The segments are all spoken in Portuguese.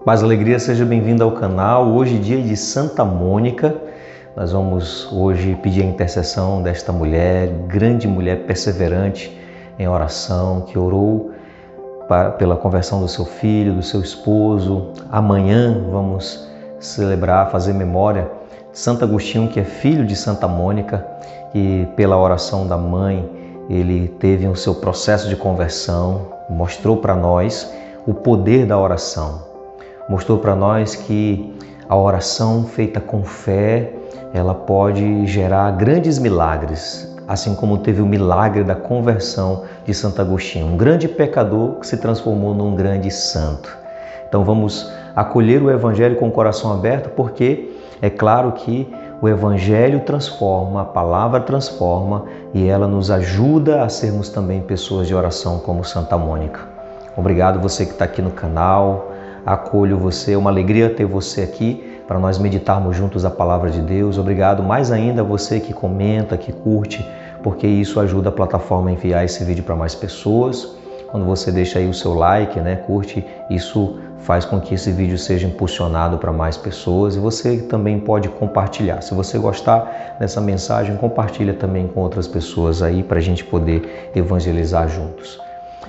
Paz, alegria, seja bem-vindo ao canal. Hoje, dia de Santa Mônica, nós vamos hoje pedir a intercessão desta mulher, grande mulher perseverante em oração, que orou pela conversão do seu filho, do seu esposo. Amanhã vamos celebrar, fazer memória de Santo Agostinho, que é filho de Santa Mônica, e pela oração da mãe, ele teve o seu processo de conversão, mostrou para nós o poder da oração. Mostrou para nós que a oração feita com fé, ela pode gerar grandes milagres, assim como teve o milagre da conversão de Santo Agostinho, um grande pecador que se transformou num grande santo. Então vamos acolher o Evangelho com o coração aberto, porque é claro que o Evangelho transforma, a palavra transforma e ela nos ajuda a sermos também pessoas de oração como Santa Mônica. Obrigado você que está aqui no canal. Acolho você, é uma alegria ter você aqui para nós meditarmos juntos a palavra de Deus. Obrigado mais ainda a você que comenta, que curte, porque isso ajuda a plataforma a enviar esse vídeo para mais pessoas. Quando você deixa aí o seu like, curte, isso faz com que esse vídeo seja impulsionado para mais pessoas e você também pode compartilhar. Se você gostar dessa mensagem, compartilha também com outras pessoas aí para a gente poder evangelizar juntos.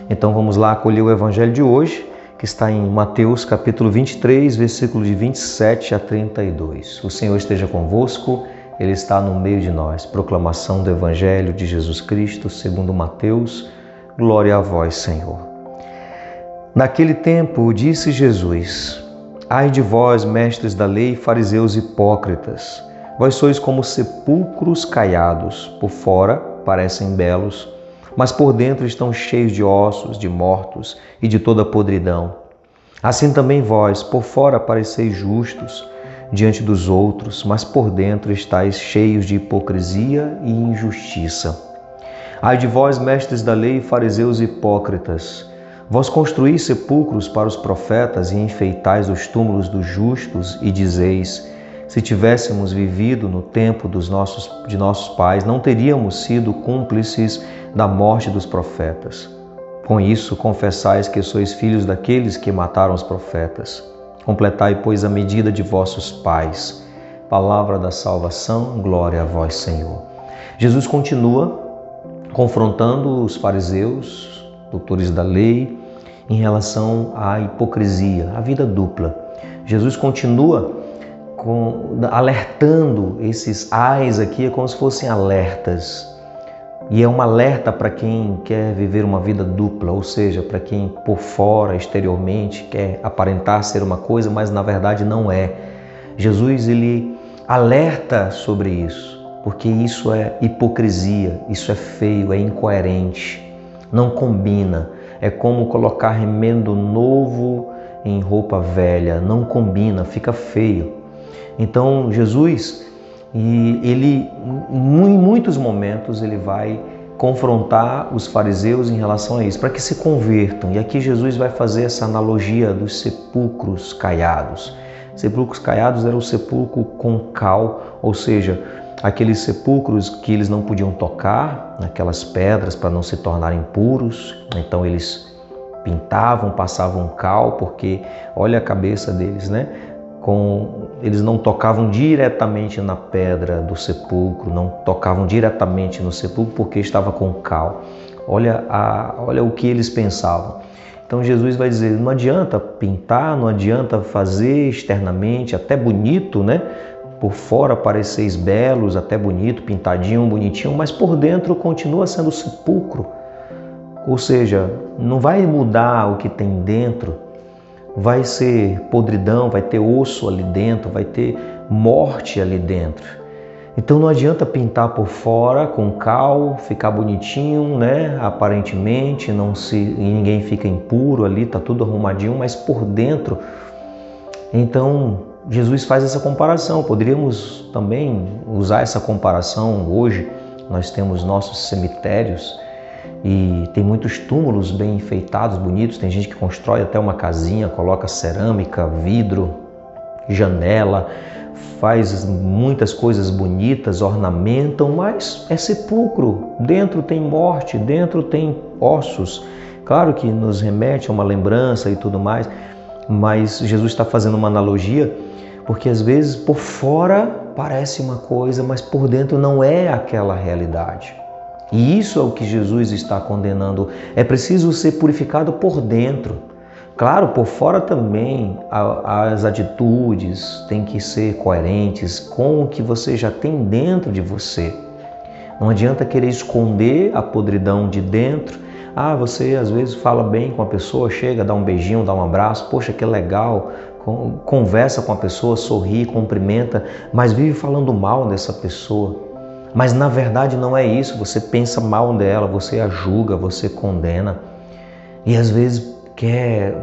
Então vamos lá acolher o Evangelho de hoje, que está em Mateus capítulo 23, versículo de 27 a 32. O Senhor esteja convosco, Ele está no meio de nós. Proclamação do Evangelho de Jesus Cristo, segundo Mateus. Glória a vós, Senhor. Naquele tempo, disse Jesus: Ai de vós, mestres da lei, fariseus hipócritas! Vós sois como sepulcros caiados, por fora parecem belos, mas por dentro estão cheios de ossos, de mortos e de toda podridão. Assim também vós, por fora pareceis justos diante dos outros, mas por dentro estáis cheios de hipocrisia e injustiça. Ai de vós, mestres da lei, fariseus hipócritas! Vós construís sepulcros para os profetas e enfeitais os túmulos dos justos e dizeis: se tivéssemos vivido no tempo de nossos pais, não teríamos sido cúmplices da morte dos profetas. Com isso, confessais que sois filhos daqueles que mataram os profetas. Completai, pois, a medida de vossos pais. Palavra da salvação, glória a vós, Senhor. Jesus continua confrontando os fariseus, doutores da lei, em relação à hipocrisia, à vida dupla. Jesus continua alertando esses ais aqui, é como se fossem alertas. E é um alerta para quem quer viver uma vida dupla, ou seja, para quem por fora, exteriormente, quer aparentar ser uma coisa, mas na verdade não é. Jesus, ele alerta sobre isso, porque isso é hipocrisia, isso é feio, é incoerente, não combina. É como colocar remendo novo em roupa velha, não combina, fica feio. Então Jesus, ele em muitos momentos ele vai confrontar os fariseus em relação a isso, para que se convertam. E aqui Jesus vai fazer essa analogia dos sepulcros caiados. Sepulcros caiados era o sepulcro com cal, ou seja, aqueles sepulcros que eles não podiam tocar, naquelas pedras para não se tornarem puros. Então eles pintavam, passavam cal, porque olha a cabeça deles, eles não tocavam diretamente na pedra do sepulcro, não tocavam diretamente no sepulcro porque estava com cal. Olha o que eles pensavam. Então Jesus vai dizer, não adianta pintar, não adianta fazer externamente, até bonito, por fora pareceis belos, até bonito, pintadinho, bonitinho, mas por dentro continua sendo sepulcro. Ou seja, não vai mudar o que tem dentro, vai ser podridão, vai ter osso ali dentro, vai ter morte ali dentro. Então não adianta pintar por fora com cal, ficar bonitinho, aparentemente, ninguém fica impuro ali, tá tudo arrumadinho, mas por dentro. Então Jesus faz essa comparação. Poderíamos também usar essa comparação hoje. Nós temos nossos cemitérios e tem muitos túmulos bem enfeitados, bonitos. Tem gente que constrói até uma casinha, coloca cerâmica, vidro, janela, faz muitas coisas bonitas, ornamentam, mas é sepulcro. Dentro tem morte, dentro tem ossos. Claro que nos remete a uma lembrança e tudo mais, mas Jesus está fazendo uma analogia, porque às vezes por fora parece uma coisa, mas por dentro não é aquela realidade. E isso é o que Jesus está condenando. É preciso ser purificado por dentro. Claro, por fora também as atitudes têm que ser coerentes com o que você já tem dentro de você. Não adianta querer esconder a podridão de dentro. Você às vezes fala bem com a pessoa, chega, dá um beijinho, dá um abraço, poxa, que legal, conversa com a pessoa, sorri, cumprimenta, mas vive falando mal dessa pessoa. Mas na verdade não é isso, você pensa mal dela, você a julga, você condena. E às vezes quer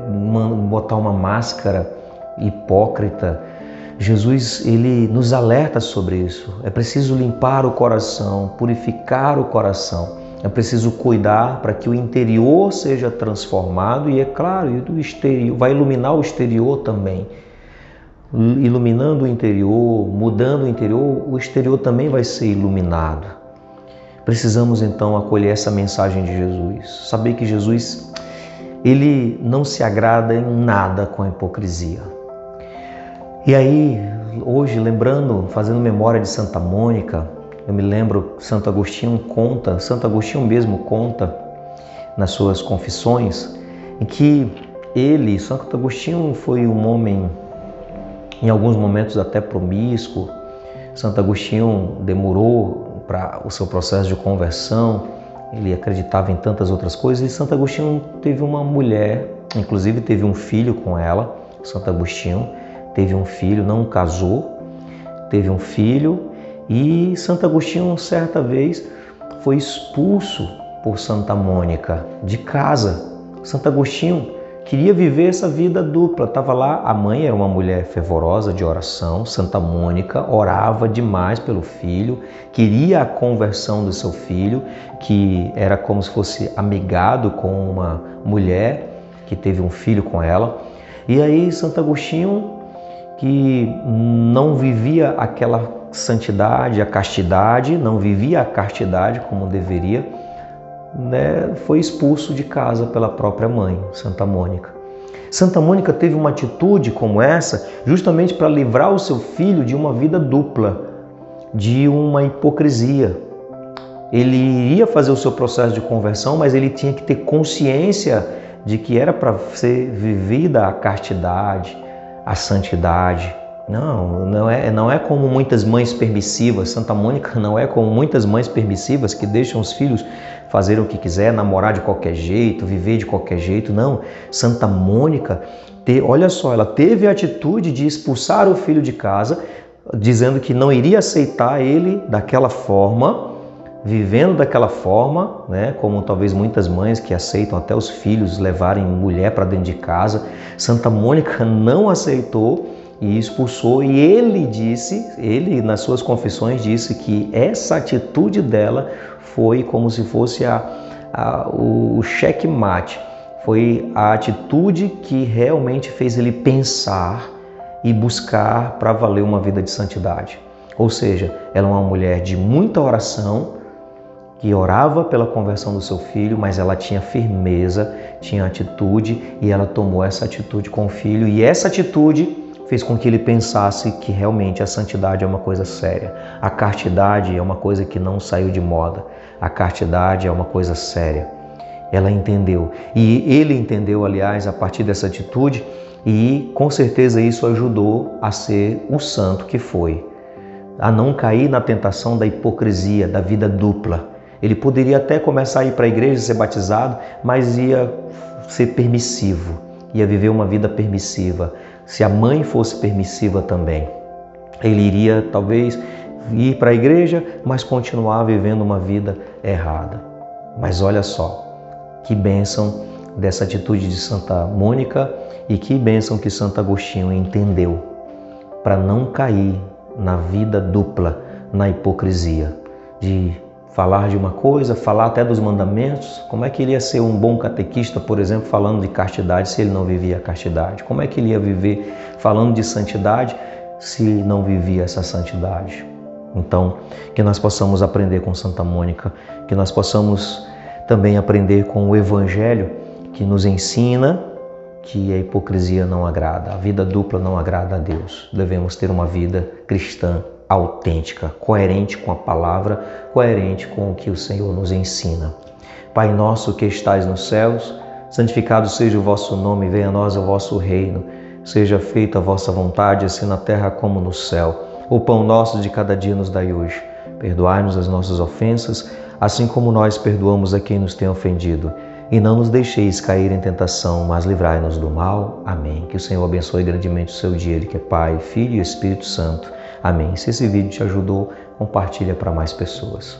botar uma máscara hipócrita. Jesus, ele nos alerta sobre isso. É preciso limpar o coração, purificar o coração. É preciso cuidar para que o interior seja transformado e, é claro, o exterior vai iluminar o exterior também. Iluminando o interior, mudando o interior, o exterior também vai ser iluminado. Precisamos então acolher essa mensagem de Jesus. Saber que Jesus, ele não se agrada em nada com a hipocrisia. E aí, hoje, lembrando, fazendo memória de Santa Mônica, eu me lembro, Santo Agostinho mesmo conta nas suas confissões, em que Santo Agostinho foi um homem, em alguns momentos até promíscuo. Santo Agostinho demorou para o seu processo de conversão, ele acreditava em tantas outras coisas, e Santo Agostinho teve uma mulher, inclusive teve um filho com ela. Santo Agostinho teve um filho, não casou, teve um filho, e Santo Agostinho certa vez foi expulso por Santa Mônica de casa. Santo Agostinho queria viver essa vida dupla, estava lá, a mãe era uma mulher fervorosa de oração, Santa Mônica orava demais pelo filho, queria a conversão do seu filho, que era como se fosse amigado com uma mulher que teve um filho com ela. E aí Santo Agostinho, que não vivia aquela santidade, a castidade, não vivia a castidade como deveria, foi expulso de casa pela própria mãe, Santa Mônica. Santa Mônica teve uma atitude como essa justamente para livrar o seu filho de uma vida dupla, de uma hipocrisia. Ele iria fazer o seu processo de conversão, mas ele tinha que ter consciência de que era para ser vivida a castidade, a santidade. Não é como muitas mães permissivas. Santa Mônica não é como muitas mães permissivas que deixam os filhos fazer o que quiser, namorar de qualquer jeito, viver de qualquer jeito. Não, Santa Mônica, olha só, ela teve a atitude de expulsar o filho de casa, dizendo que não iria aceitar ele daquela forma, vivendo daquela forma, como talvez muitas mães que aceitam até os filhos levarem mulher para dentro de casa. Santa Mônica não aceitou e expulsou, e ele nas suas confissões disse que essa atitude dela foi como se fosse o checkmate, foi a atitude que realmente fez ele pensar e buscar para valer uma vida de santidade. Ou seja, ela é uma mulher de muita oração, que orava pela conversão do seu filho, mas ela tinha firmeza, tinha atitude, e ela tomou essa atitude com o filho, e essa atitude fez com que ele pensasse que realmente a santidade é uma coisa séria. A castidade é uma coisa que não saiu de moda. A castidade é uma coisa séria. Ela entendeu. E ele entendeu, aliás, a partir dessa atitude, e com certeza isso ajudou a ser o santo que foi. A não cair na tentação da hipocrisia, da vida dupla. Ele poderia até começar a ir para a igreja, ser batizado, mas ia ser permissivo. Ia viver uma vida permissiva. Se a mãe fosse permissiva também, ele iria talvez ir para a igreja, mas continuar vivendo uma vida errada. Mas olha só, que bênção dessa atitude de Santa Mônica, e que bênção que Santo Agostinho entendeu para não cair na vida dupla, na hipocrisia, de falar de uma coisa, falar até dos mandamentos. Como é que ele ia ser um bom catequista, por exemplo, falando de castidade, se ele não vivia a castidade? Como é que ele ia viver falando de santidade se não vivia essa santidade? Então, que nós possamos aprender com Santa Mônica, que nós possamos também aprender com o Evangelho, que nos ensina que a hipocrisia não agrada, a vida dupla não agrada a Deus. Devemos ter uma vida cristã autêntica, coerente com a palavra, coerente com o que o Senhor nos ensina. Pai nosso que estais nos céus, santificado seja o vosso nome, venha a nós o vosso reino. Seja feita a vossa vontade, assim na terra como no céu. O pão nosso de cada dia nos dai hoje. Perdoai-nos as nossas ofensas, assim como nós perdoamos a quem nos tem ofendido. E não nos deixeis cair em tentação, mas livrai-nos do mal. Amém. Que o Senhor abençoe grandemente o seu dia, Ele que é Pai, Filho e Espírito Santo. Amém. Se esse vídeo te ajudou, compartilha para mais pessoas.